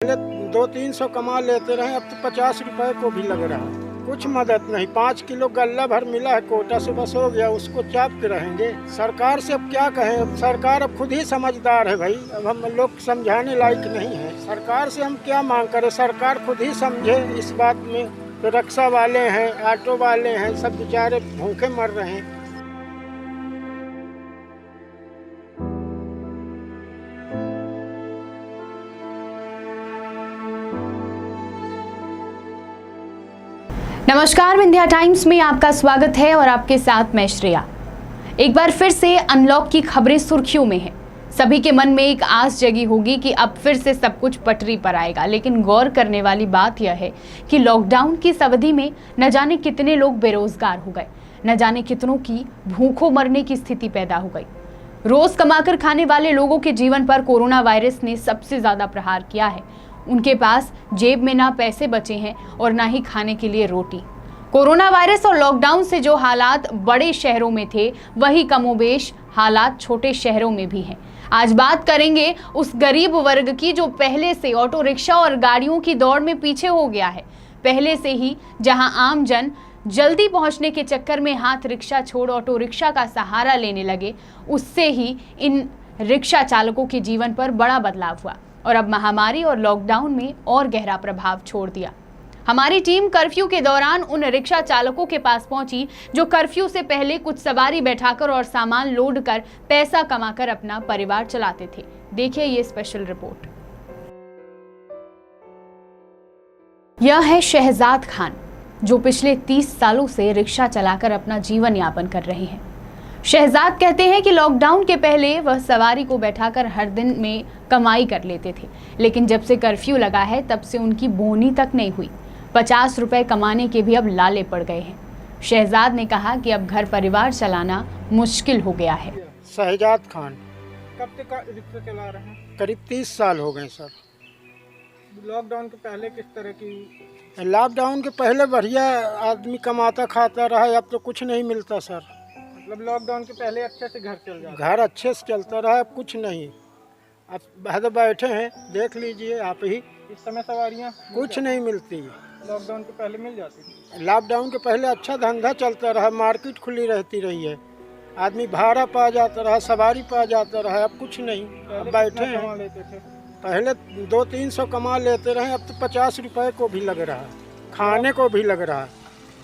पहले 200-300 कमा लेते रहे, अब तो 50 रुपए को भी लग रहा है। कुछ मदद नहीं, 5 किलो गल्ला भर मिला है कोटा से, बस हो गया, उसको चाप के रहेंगे। सरकार से अब क्या कहें, सरकार अब खुद ही समझदार है भाई, अब हम लोग समझाने लायक नहीं है। सरकार से हम क्या मांग करें, सरकार खुद ही समझे इस बात में। तो रिक्शा वाले हैं, ऑटो वाले हैं, सब बेचारे भूखे मर रहे हैं। नमस्कार, विंध्या टाइम्स में आपका स्वागत है और आपके साथ मैं श्रेया। एक बार फिर से अनलॉक की खबरें सुर्खियों में हैं। सभी के मन में एक आस जगी होगी कि अब फिर से सब कुछ पटरी पर आएगा, लेकिन गौर करने वाली बात यह है कि लॉकडाउन की इस अवधि में न जाने कितने लोग बेरोजगार हो गए, न जाने कितनों की भूखों मरने की स्थिति पैदा हो गई। रोज कमाकर खाने वाले लोगों के जीवन पर कोरोना वायरस ने सबसे ज्यादा प्रहार किया है। उनके पास जेब में ना पैसे बचे हैं और ना ही खाने के लिए रोटी। कोरोना वायरस और लॉकडाउन से जो हालात बड़े शहरों में थे, वही कमोबेश हालात छोटे शहरों में भी हैं। आज बात करेंगे उस गरीब वर्ग की जो पहले से ऑटो रिक्शा और गाड़ियों की दौड़ में पीछे हो गया है। पहले से ही जहां आम जन जल्दी पहुंचने के चक्कर में हाथ रिक्शा छोड़ ऑटो रिक्शा का सहारा लेने लगे, उससे ही इन रिक्शा चालकों के जीवन पर बड़ा बदलाव हुआ और अब महामारी और लॉकडाउन में और गहरा प्रभाव छोड़ दिया। हमारी टीम कर्फ्यू के दौरान उन रिक्शा चालकों के पास पहुंची जो कर्फ्यू से पहले कुछ सवारी बैठाकर और सामान लोड कर पैसा कमाकर अपना परिवार चलाते थे। देखिए ये स्पेशल रिपोर्ट। यह है शहजाद खान, जो पिछले 30 सालों से रिक्शा चलाकर अपना जीवन यापन कर रहे हैं। शहजाद कहते हैं कि लॉकडाउन के पहले वह सवारी को बैठाकर हर दिन में कमाई कर लेते थे, लेकिन जब से कर्फ्यू लगा है तब से उनकी बोनी तक नहीं हुई। 50 रुपए कमाने के भी अब लाले पड़ गए हैं। शहजाद ने कहा कि अब घर परिवार चलाना मुश्किल हो गया है। शहजाद खान कब तक रिक्शा चला रहे हैं? करीब 30 साल हो गए सर। लॉकडाउन के पहले किस तरह की? लॉकडाउन के पहले बढ़िया आदमी कमाता खाता रहा, अब तो कुछ नहीं मिलता सर। मतलब लॉकडाउन के पहले अच्छे से घर चल जाता? घर अच्छे से चलता रहा, अब कुछ नहीं। अब बाहर बैठे हैं, देख लीजिए आप ही, इस समय सवारियाँ कुछ नहीं मिलती। लॉकडाउन के पहले मिल जाती थी? लॉकडाउन के पहले अच्छा धंधा चलता रहा, मार्केट खुली रहती रही है, आदमी भाड़ा पा जाता रहा, सवारी पा जाता रहा। अब कुछ नहीं, अब बैठे हैं। कमा लेते थे? पहले 200-300 कमा लेते रहे, अब तो 50 रुपए को भी लग रहा, खाने को भी लग रहा।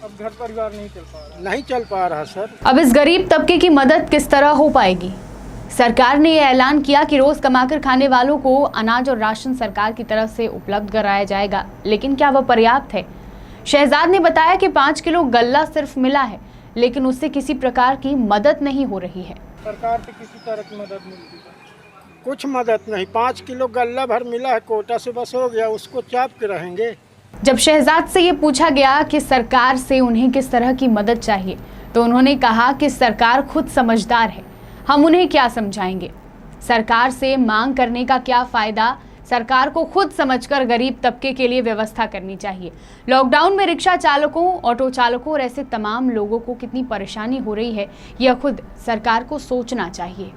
अब घर परिवार नहीं चल पा रहा? नहीं चल पा रहा सर। अब इस गरीब तबके की मदद किस तरह हो पाएगी? सरकार ने यह ऐलान किया कि रोज कमाकर खाने वालों को अनाज और राशन सरकार की तरफ से उपलब्ध कराया जाएगा, लेकिन क्या वह पर्याप्त है? शहजाद ने बताया कि 5 किलो गल्ला सिर्फ मिला है, लेकिन उससे किसी प्रकार की मदद नहीं हो रही है। सरकार से किसी तरह की मदद मिलती है? कुछ मदद नहीं, 5 किलो गल्ला भर मिला है कोटा से, बस हो गया, उसको चाप के रहेंगे। जब शहजाद से ये पूछा गया कि सरकार से उन्हें किस तरह की मदद चाहिए, तो उन्होंने कहा कि सरकार खुद समझदार है, हम उन्हें क्या समझाएंगे। सरकार से मांग करने का क्या फायदा, सरकार को खुद समझकर गरीब तबके के लिए व्यवस्था करनी चाहिए। लॉकडाउन में रिक्शा चालकों, ऑटो चालकों और ऐसे तमाम लोगों को कितनी परेशानी हो रही है, यह खुद सरकार को सोचना चाहिए।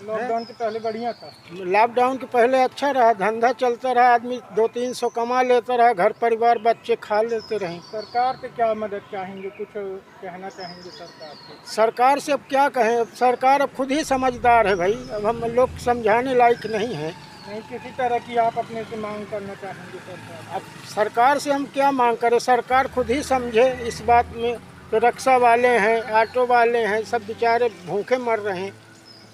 लॉकडाउन के पहले बढ़िया था? लॉकडाउन के पहले अच्छा रहा, धंधा चलता रहा, आदमी 200-300 कमा लेता रहा, घर परिवार बच्चे खा लेते रहे। सरकार से क्या मदद चाहेंगे, कुछ कहना चाहेंगे सरकार से? सरकार से अब क्या कहें, अब सरकार अब खुद ही समझदार है भाई, अब हम लोग समझाने लायक नहीं है। नहीं, किसी तरह की आप अपने से मांग करना चाहेंगे सरकार? अब सरकार से हम क्या मांग करें, सरकार खुद ही समझे इस बात में। तो रिक्शा वाले हैं, ऑटो वाले हैं, सब बेचारे भूखे मर रहे हैं।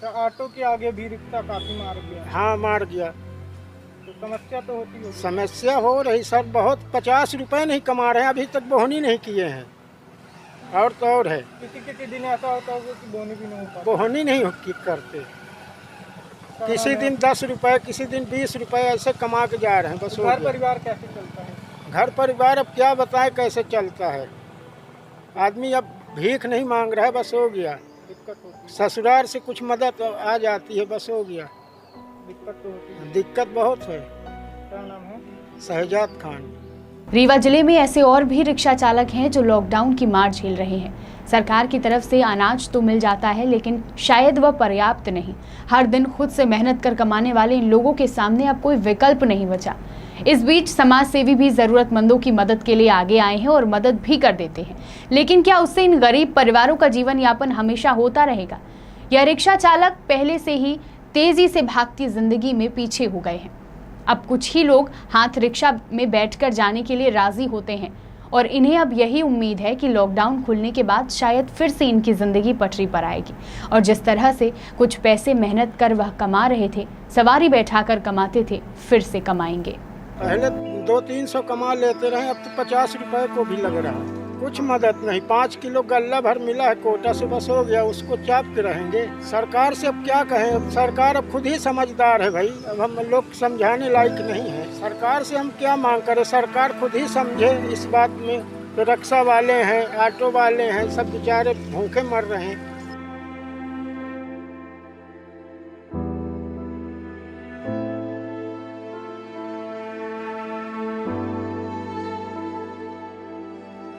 तो ऑटो के आगे भी रिक्शा काफी मार गया? हाँ, मार गया। तो समस्या तो होती होगी? समस्या हो रही सर, बहुत। 50 रुपए नहीं कमा रहे हैं, अभी तक बोहनी नहीं किए हैं। और तो और है, किसी दिन ऐसा होता होगा कि बोनी भी नहीं होता? बोहनी नहीं करते। किसी दिन 10 रुपए, किसी दिन 20 रुपए ऐसे कमा के जा रहे हैं, बस। घर परिवार कैसे चलता है? घर परिवार अब क्या बताएं कैसे चलता है। आदमी अब भीख नहीं मांग रहा है, बस हो गया। दिक्कत होती है? ससुराल से कुछ मदद आ जाती है, बस हो गया। दिक्कत तो होती है? दिक्कत बहुत है। क्या नाम है? शहजाद खान। रीवा जिले में ऐसे और भी रिक्शा चालक हैं जो लॉकडाउन की मार झेल रहे हैं। सरकार की तरफ से अनाज तो मिल जाता है, लेकिन शायद वह पर्याप्त नहीं। हर दिन खुद से मेहनत कर कमाने वाले इन लोगों के सामने अब कोई विकल्प नहीं बचा। इस बीच समाज सेवी भी जरूरतमंदों की मदद के लिए आगे आए हैं और मदद भी कर देते हैं, लेकिन क्या उससे इन गरीब परिवारों का जीवन यापन हमेशा होता रहेगा? यह रिक्शा चालक पहले से ही तेजी से भागती जिंदगी में पीछे हो गए हैं। अब कुछ ही लोग हाथ रिक्शा में बैठकर जाने के लिए राजी होते हैं और इन्हें अब यही उम्मीद है कि लॉकडाउन खुलने के बाद शायद फिर से इनकी ज़िंदगी पटरी पर आएगी और जिस तरह से कुछ पैसे मेहनत कर वह कमा रहे थे, सवारी बैठाकर कमाते थे, फिर से कमाएंगे। पहले 200-300 कमा लेते रहे, अब तो 50 रुपए को भी लग रहा है। कुछ मदद नहीं, 5 किलो गल्ला भर मिला है कोटा से, बस हो गया, उसको चाप के रहेंगे। सरकार से अब क्या कहें, अब सरकार अब खुद ही समझदार है भाई, अब हम लोग समझाने लायक नहीं है। सरकार से हम क्या मांग करें, सरकार खुद ही समझे इस बात में। तो रिक्शा वाले हैं, ऑटो वाले हैं, सब बेचारे भूखे मर रहे हैं।